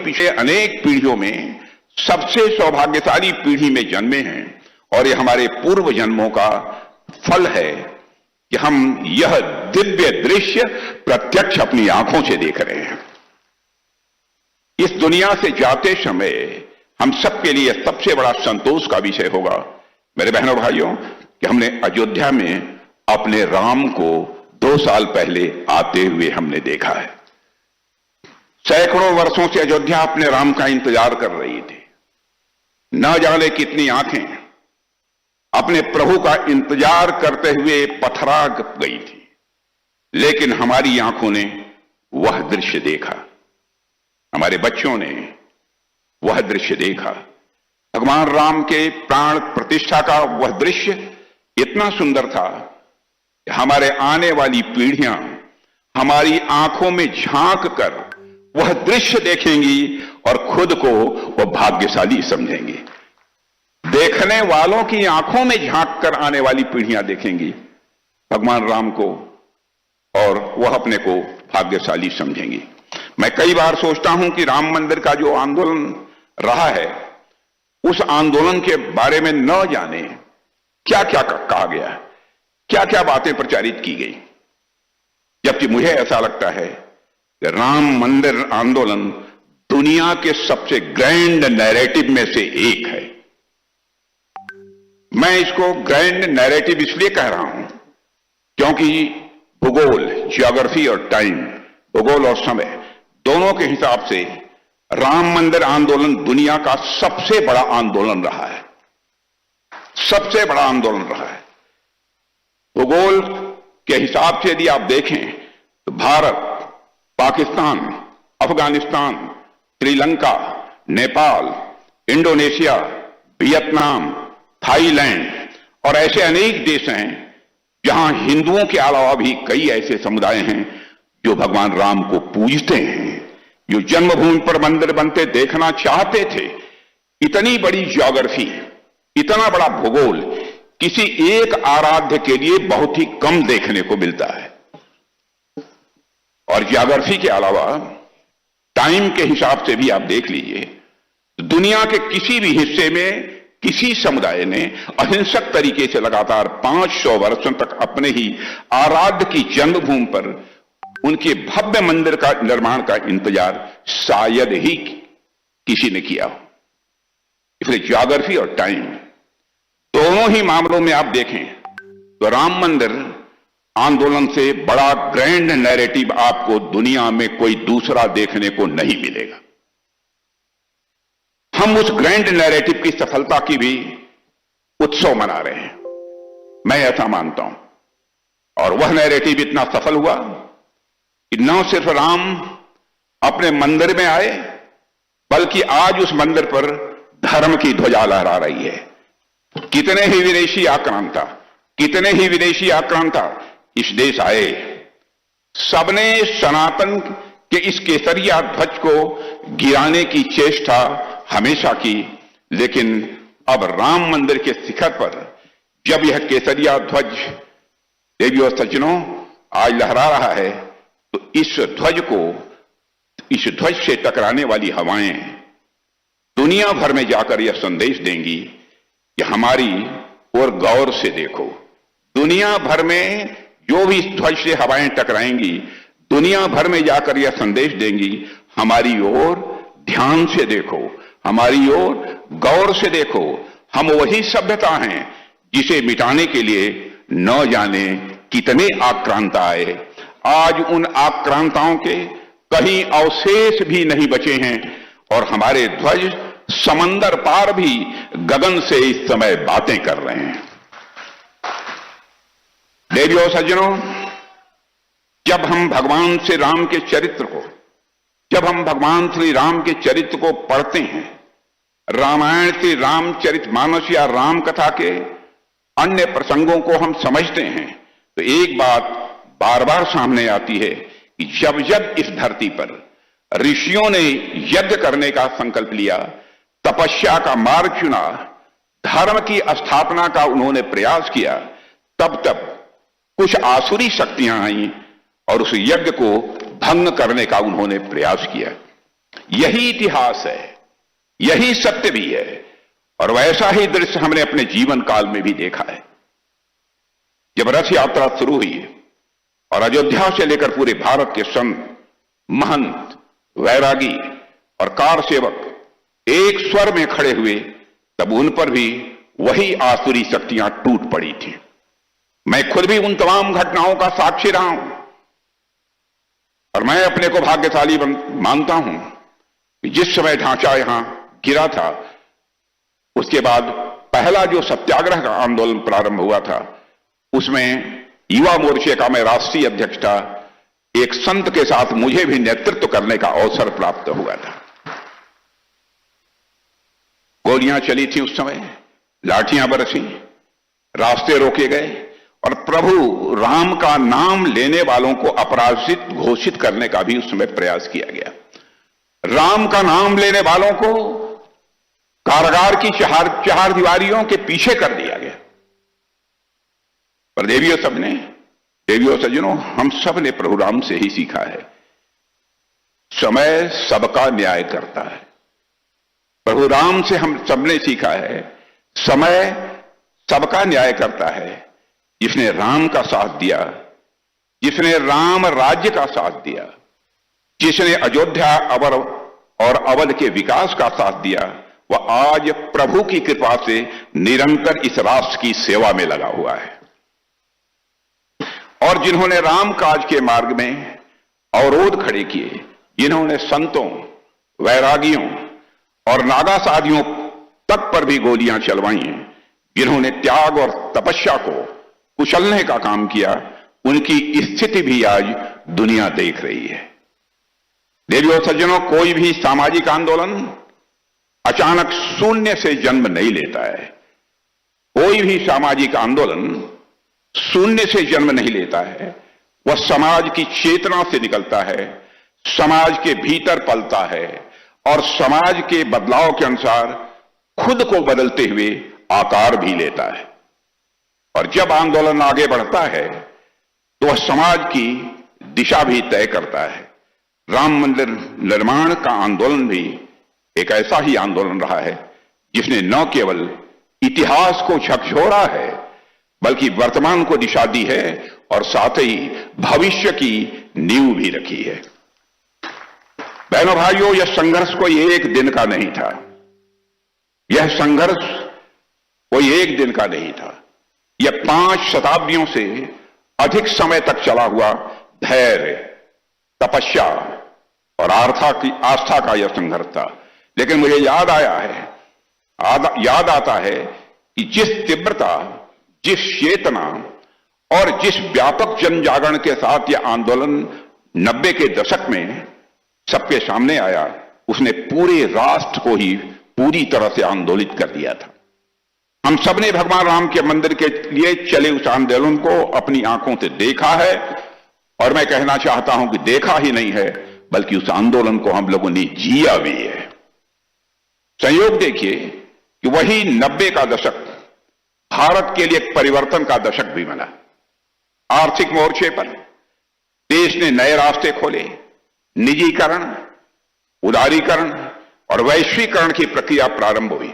पिछले अनेक पीढ़ियों में सबसे सौभाग्यशाली पीढ़ी में जन्मे हैं और ये हमारे पूर्व जन्मों का फल है कि हम यह दिव्य दृश्य प्रत्यक्ष अपनी आंखों से देख रहे हैं। इस दुनिया से जाते समय हम सबके लिए सबसे बड़ा संतोष का विषय होगा, मेरे बहनों भाइयों, कि हमने अयोध्या में अपने राम को 2 साल पहले आते हुए हमने देखा है। सैकड़ों वर्षों से अयोध्या अपने राम का इंतजार कर रही थी। न जाने कितनी आंखें अपने प्रभु का इंतजार करते हुए पथरा गई थी, लेकिन हमारी आंखों ने वह दृश्य देखा, हमारे बच्चों ने वह दृश्य देखा। भगवान राम के प्राण प्रतिष्ठा का वह दृश्य इतना सुंदर था कि हमारे आने वाली पीढ़ियां हमारी आंखों में झांक कर वह दृश्य देखेंगी और खुद को वह भाग्यशाली समझेंगी। देखने वालों की आंखों में झांक कर आने वाली पीढ़ियां देखेंगी भगवान राम को और वह अपने को भाग्यशाली समझेंगी। मैं कई बार सोचता हूं कि राम मंदिर का जो आंदोलन रहा है, उस आंदोलन के बारे में न जाने क्या क्या कहा गया, क्या क्या बातें प्रचारित की गई, जबकि मुझे ऐसा लगता है कि राम मंदिर आंदोलन दुनिया के सबसे ग्रैंड नैरेटिव में से एक है। मैं इसको ग्रैंड नैरेटिव इसलिए कह रहा हूं क्योंकि भूगोल, ज्योग्राफी और टाइम, भूगोल और समय दोनों के हिसाब से राम मंदिर आंदोलन दुनिया का सबसे बड़ा आंदोलन रहा है, सबसे बड़ा आंदोलन रहा है। भूगोल के हिसाब से यदि आप देखें तो Bharat, Pakistan, Afghanistan, Sri Lanka, Nepal, Indonesia, Vietnam, Thailand और ऐसे अनेक देश हैं जहां हिंदुओं के अलावा भी कई ऐसे समुदाय हैं जो भगवान राम को पूजते हैं, जो जन्मभूमि पर मंदिर बनते देखना चाहते थे। इतनी बड़ी ज्योग्राफी, इतना बड़ा भूगोल किसी एक आराध्य के लिए बहुत ही कम देखने को मिलता है। और ज्योग्राफी के अलावा टाइम के हिसाब से भी आप देख लीजिए, दुनिया के किसी भी हिस्से में किसी समुदाय ने अहिंसक तरीके से लगातार 500 वर्षों तक अपने ही आराध्य की जन्मभूमि पर उनके भव्य मंदिर का निर्माण का इंतजार शायद ही किसी ने किया हो। इसलिए ज्योग्राफी और टाइम दोनों ही मामलों में आप देखें तो राम मंदिर आंदोलन से बड़ा ग्रैंड नैरेटिव आपको दुनिया में कोई दूसरा देखने को नहीं मिलेगा। हम उस ग्रैंड नैरेटिव की सफलता की भी उत्सव मना रहे हैं, मैं ऐसा मानता हूं। और वह नैरेटिव इतना सफल हुआ कि न सिर्फ राम अपने मंदिर में आए, बल्कि आज उस मंदिर पर धर्म की ध्वजा लहरा रही है। कितने ही विदेशी आक्रांता, कितने ही विदेशी आक्रांता इस देश आए, सबने सनातन के इस केसरिया ध्वज को गिराने की चेष्टा हमेशा की, लेकिन अब राम मंदिर के शिखर पर जब यह केसरिया ध्वज देवी और सज्जनों आज लहरा रहा है, तो इस ध्वज से टकराने वाली हवाएं दुनिया भर में जाकर यह संदेश देंगी कि हमारी ओर गौर से देखो। दुनिया भर में जो भी इस ध्वज से हवाएं टकराएंगी, दुनिया भर में जाकर यह संदेश देंगी, हमारी ओर ध्यान से देखो, हमारी ओर गौर से देखो। हम वही सभ्यता हैं जिसे मिटाने के लिए न जाने कितने आक्रांता आए। आज उन आक्रांताओं के कहीं अवशेष भी नहीं बचे हैं और हमारे ध्वज समंदर पार भी गगन से इस समय बातें कर रहे हैं। देवियों सज्जनों, जब हम भगवान श्री राम के चरित्र को, जब हम भगवान श्री राम के चरित्र को पढ़ते हैं, रामायण से रामचरितमानस या राम कथा के अन्य प्रसंगों को हम समझते हैं, तो एक बात बार बार सामने आती है कि जब जब इस धरती पर ऋषियों ने यज्ञ करने का संकल्प लिया, तपस्या का मार्ग चुना, धर्म की स्थापना का उन्होंने प्रयास किया, तब तब कुछ आसुरी शक्तियां आईं और उस यज्ञ को भंग करने का उन्होंने प्रयास किया। यही इतिहास है, यही सत्य भी है, और वैसा ही दृश्य हमने अपने जीवन काल में भी देखा है। जब रथ यात्रा शुरू हुई और अयोध्या से लेकर पूरे भारत के संत, महंत, वैरागी और कार सेवक एक स्वर में खड़े हुए, तब उन पर भी वही आसुरी शक्तियां टूट पड़ी थी। मैं खुद भी उन तमाम घटनाओं का साक्षी रहा हूं, और मैं अपने को भाग्यशाली मानता हूं कि जिस समय ढांचा यहां गिरा था, उसके बाद पहला जो सत्याग्रह का आंदोलन प्रारंभ हुआ था, उसमें युवा मोर्चे का मैं राष्ट्रीय अध्यक्ष था। एक संत के साथ मुझे भी नेतृत्व करने का अवसर प्राप्त हुआ था। गोलियां चली थी उस समय, लाठियां बरसी, रास्ते रोके गए, और प्रभु राम का नाम लेने वालों को अपराजित घोषित करने का भी उस समय प्रयास किया गया। राम का नाम लेने वालों को कारागार की चार दीवारियों के पीछे कर दिया गया। पर देवियों सज्जनों, हम सब ने प्रभु राम से ही सीखा है, समय सबका न्याय करता है। प्रभु राम से हम सबने सीखा है, समय सबका न्याय करता है। जिसने राम का साथ दिया, जिसने राम राज्य का साथ दिया, जिसने अयोध्या और अवध के विकास का साथ दिया, वह आज प्रभु की कृपा से निरंतर इस राष्ट्र की सेवा में लगा हुआ है। और जिन्होंने राम काज के मार्ग में अवरोध खड़े किए, जिन्होंने संतों, वैरागियों और नागा साधियों तक पर भी गोलियां चलवाई, जिन्होंने त्याग और तपस्या को कुचलने का काम किया, उनकी स्थिति भी आज दुनिया देख रही है। देवियों सज्जनों, कोई भी सामाजिक आंदोलन अचानक शून्य से जन्म नहीं लेता है। कोई भी सामाजिक आंदोलन शून्य से जन्म नहीं लेता है। वह समाज की चेतना से निकलता है, समाज के भीतर पलता है, और समाज के बदलाव के अनुसार खुद को बदलते हुए आकार भी लेता है। और जब आंदोलन आगे बढ़ता है तो वह समाज की दिशा भी तय करता है। राम मंदिर निर्माण का आंदोलन भी एक ऐसा ही आंदोलन रहा है जिसने न केवल इतिहास को झकझोरा है, बल्कि वर्तमान को दिशा दी है और साथ ही भविष्य की नींव भी रखी है। बहनों भाइयों, यह संघर्ष कोई एक दिन का नहीं था। यह संघर्ष कोई एक दिन का नहीं था। यह 5 शताब्दियों से अधिक समय तक चला हुआ धैर्य, तपस्या और आस्था का यह संघर्ष था। लेकिन मुझे याद आता है कि जिस तीव्रता, जिस चेतना और जिस व्यापक जन जागरण के साथ यह आंदोलन 90 के दशक में सबके सामने आया, उसने पूरे राष्ट्र को ही पूरी तरह से आंदोलित कर दिया था। हम सबने भगवान राम के मंदिर के लिए चले उस आंदोलन को अपनी आंखों से देखा है, और मैं कहना चाहता हूं कि देखा ही नहीं है, बल्कि उस आंदोलन को हम लोगों ने जिया भी है। संयोग देखिए कि वही 90 का दशक भारत के लिए एक परिवर्तन का दशक भी बना। आर्थिक मोर्चे पर देश ने नए रास्ते खोले। निजीकरण, उदारीकरण और वैश्वीकरण की प्रक्रिया प्रारंभ हुई।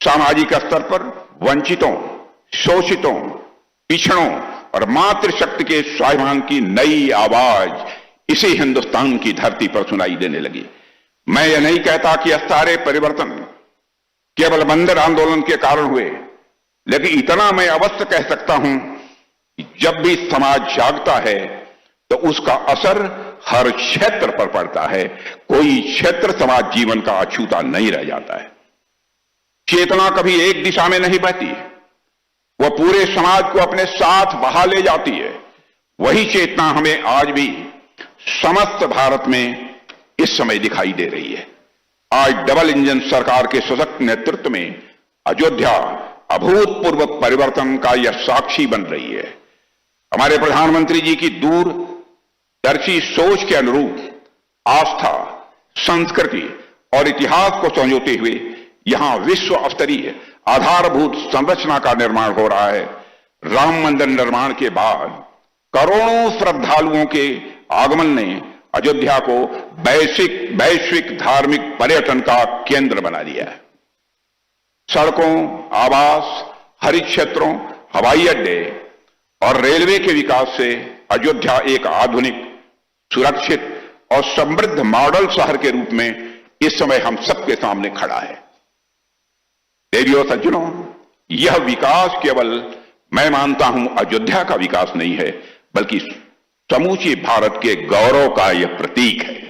सामाजिक स्तर पर वंचितों, शोषितों, पिछड़ों और मातृशक्ति के स्वाभिमान की नई आवाज इसी हिंदुस्तान की धरती पर सुनाई देने लगी। मैं यह नहीं कहता कि यह सारे परिवर्तन केवल मंदिर आंदोलन के कारण हुए, लेकिन इतना मैं अवश्य कह सकता हूं कि जब भी समाज जागता है तो उसका असर हर क्षेत्र पर पड़ता है। कोई क्षेत्र समाज जीवन का अछूता नहीं रह जाता है। चेतना कभी एक दिशा में नहीं बहती, वह पूरे समाज को अपने साथ बहा ले जाती है। वही चेतना हमें आज भी समस्त भारत में इस समय दिखाई दे रही है। आज डबल इंजन सरकार के सशक्त नेतृत्व में अयोध्या अभूतपूर्व परिवर्तन का यह साक्षी बन रही है। हमारे प्रधानमंत्री जी की दूरदर्शी सोच के अनुरूप आस्था, संस्कृति और इतिहास को संजोते हुए यहां विश्व स्तरीय आधारभूत संरचना का निर्माण हो रहा है। राम मंदिर निर्माण के बाद करोड़ों श्रद्धालुओं के आगमन ने अयोध्या को वैश्विक धार्मिक पर्यटन का केंद्र बना दिया है। सड़कों, आवास, हरित क्षेत्रों, हवाई अड्डे और रेलवे के विकास से अयोध्या एक आधुनिक, सुरक्षित और समृद्ध मॉडल शहर के रूप में इस समय हम सबके सामने खड़ा है। देवियों सज्जनों, यह विकास केवल मैं मानता हूं अयोध्या का विकास नहीं है, बल्कि समूचे भारत के गौरव का यह प्रतीक है।